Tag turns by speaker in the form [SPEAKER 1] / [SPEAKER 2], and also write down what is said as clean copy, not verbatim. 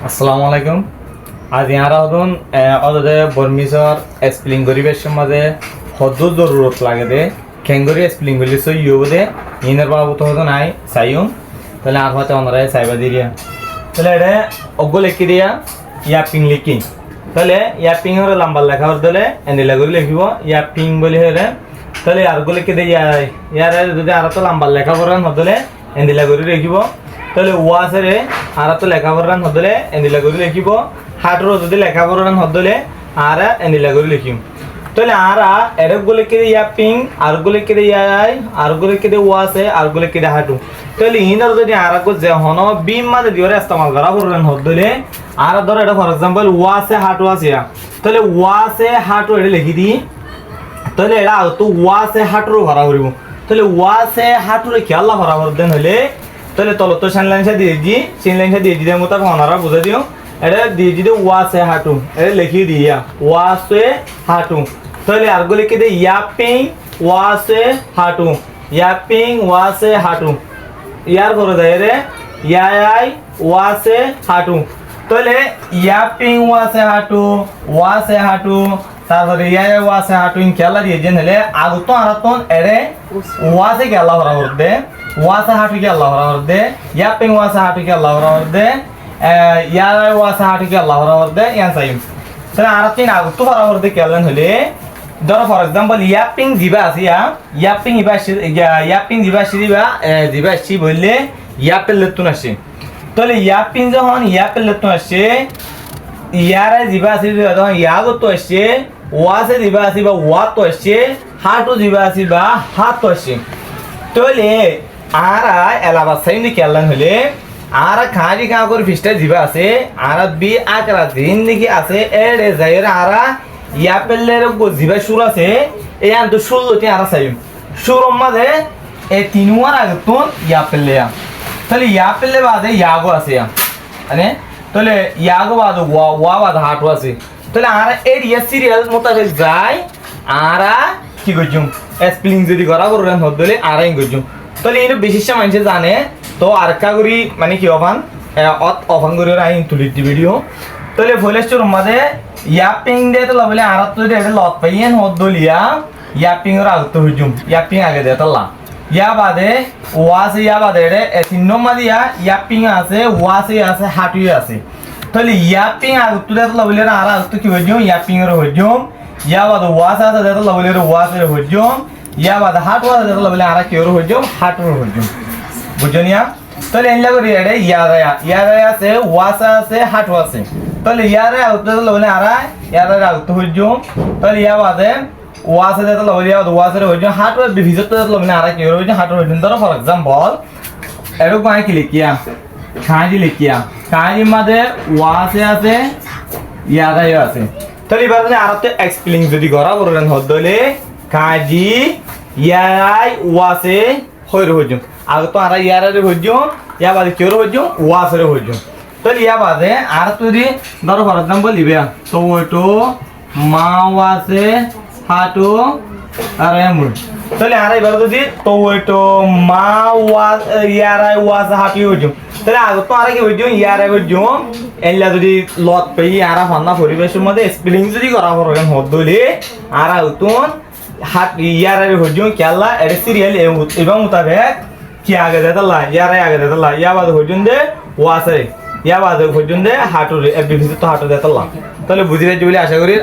[SPEAKER 1] আসসালামু আলাইকুম। আজ ইয়ারা হদন অদে বর্মিসর স্প্লিং গরিবের মাঝে হদ্দ জরুরত লাগে দে খেঙ্গরি স্প্লিং গলি সই ইউবদে ইনের বাবু তো হদন আই সাইয়ুম তাহলে আর হতে অনরাই সাইবা দিরিয়া তাহলে এটা অগ্গ লিখি দিয়া ইয়াপিং লিখি তাহলে ইয়াপিং হরে লম্বা লেখা হর দিলে এন্ডিলা করে লিখিব ইয়াপিং বলি হলে তাহলে আর গো লিখি দিয়ে ইয়ার যদি আর তো লম্বা লেখা করেন হদলে এন্ডিলা করে লিখিব তাহলে ওয়াসেরে আর তো লেখাপড়ান হদলে এন্ডিলা করে লিখিব হাটরো যদি লেখাপড়ান হদলে আর এন্ডিলা করে লিখিম তাহলে আরা এরক গুলো কে ইয়াপিং আর গুলো কে ইয়াই আর গুলো কে ওয়াসে আর গুলো কে হাটু তাহলে ইনার যদি আর গো যে হন বিম মাঝে দিওরে ইস্তেমাল করা করলেন হদলে আর ধর এটা ফর एग्जांपल ওয়াসে হাটু আছে তাহলে ওয়াসে হাটু এটা লিখি দি তাহলে এটা তো ওয়াসে হাটুর ভরা করিব তাহলে ওয়াসে হাটুরে কি আল্লাহ ভরা করে দেন হলে তাহলে তল তো সান লাইনটা দিয়ে দি সিন লাইনটা দিয়ে দিলে মতো ওনারা বুঝা দিও এটা দিয়ে দিও ওয়াসে হাটু এটা লিখি দিয়া ওয়াসে হাটু তাহলে আর গুলো কি দে ইয়াপিং ওয়াসে হাটু ইয়াপিং ওয়াসে হাটু ইয়ার করে দেয় রে ইয়াই ওয়াসে হাটু তাহলে ইয়াপিং ওয়াসে হাটু তারপরে ইয়াই ওয়াসে হাটু ইন খেলা দিয়ে জেন হলে আগতো আরাতন এরে ওয়াসে কে আল্লাহ ভরা করে দে ওয়াসে হাটু কে আল্লাহ ভরা করে দে ইয়াপিং ওয়াসে হাটু কে আল্লাহ ভরা করে দে ইয়াই ওয়াসে হাটু কে আল্লাহ ভরা করে দে ইয়ান সাইম তাহলে আরাতিন আগতো ভরা করে দে কেলেন হলে ধরো ফর एग्जांपल ইয়াপিং দিবা আছে ইয়াপিং দিবা সি বললে ইয়াপেল লেতুন আসে তাহলে ইয়াপিং যখন ইয়াপেল লেতুন আসে ইয়ারে দিবা আছে যখন ইয়াগো তো আসে ওয়াসে দিবা আছে বা ওয়া তো আসে হাটু দিবা আছে বা হাত তো আসে তাহলে আরা এলাবা সাইন কেলেন হলে আরা খাজি খা করে ফিস্টা দিবা আছে আরা বি আকরা দিন দিকে আছে এড়ে যাইরা আরা ইয়াপেলের গো জিবা সুর আছে এই আন তো ষোলোটি আর চাইম সুর মাঝে এই তিনবার আগে তো ইয়াপেলে তাহলে ইয়াপেলে বাদে ইয়াগো আছে মানে তাহলে ইয়াগো বাদে ওয়া বাদে হাটু আছে তাহলে আর এরিয়া সিরিয়াল মোতাবেক যায় আরা কি করছুম স্প্লিং যদি করা করলেন হদলে আরাই করছুম তাহলে এই বিশেষ মানুষ জানে তো আর কাগরি মানে কি অফান অফান করে আই তুলি ভিডিও তাহলে ভয়েসটোর মধ্যে ইয়াপিং দে তো লবলে আর তো দে লত পাইয়েন হদলিয়া ইয়াপিং এর আগে তো হুজুম ইয়াপিং আগে দে তলা ইয়া বাদে ওয়াসে ইয়া বাদে রে তিন নম্বর দিয়া ইয়াপিং আছে ওয়াসে আছে হাটুই আছে তাহলে ইয়াপিং আগে তো দে তো লবলে আর তো কি হুজুম ইয়াপিং এর হুজুম ইয়া বাদে ওয়াসে আছে দে তো লবলে ওয়াসে হুজুম ইয়া বাদে হাটু আছে দে তো লবলে আর কি এর হুজুম হাটুর হুজুম বুঝনিয়া তাহলে এনলা করে এড়ে ইয়ারা আছে ওয়াসা আছে হাটু আছে তাহলে ইয়ারে আউতে লবলে আরা ইয়ারে আউতে হইজো তাহলে ইয়া বাদে ওয়াসে দে লবলে ইয়া ওয়াসে হইজো হাটু বিভিজত লবলে আরা কি হইজো হাটু হইজো ধরো ফর एग्जांपल এরো কাই কি লিখিয়া খাজি লিখিয়া খাজি মাঝে ওয়াসে আছে ইয়ারাই আছে তাহলে এবারে আরাতে এক্সপ্লেইন যদি করা বলেন হদলে খাজি ইয়ারাই ওয়াসে হইজো আগে তো আরা ইয়ারে হইজো ইয়া বাদে কি হইজো ওয়াসে হইজো তাহলে ইয়া বাদে আর তুই ধরো ফর एग्जांपल দিবে তো ওটো মাওয়াসে হাটু আর এমন তাহলে আর এবারে যদি তো ওটো মাওয়া ইয়ারাই ওয়াসে হাটু হইজো তাহলে আগে তো আর কি হইজো ইয়ারে হইজো এলা যদি লত পেই আর ফান্না পরিবেশের মধ্যে স্পেলিং যদি করা হরগেন হদলে আর আউতন হাট ইয়ারে হইজো কেলা এর সিরিয়াল এবং মোতাবেক কি আগে দেতলা ইয়ারে আগে দেতলা ইয়া বাদে হইজো দে ওয়াসে ইয়া বাদে পর্যন্ত হাটুরে বিভিজিত হাটু দেতলা তাহলে বুঝিয়ে বলে আশা করি।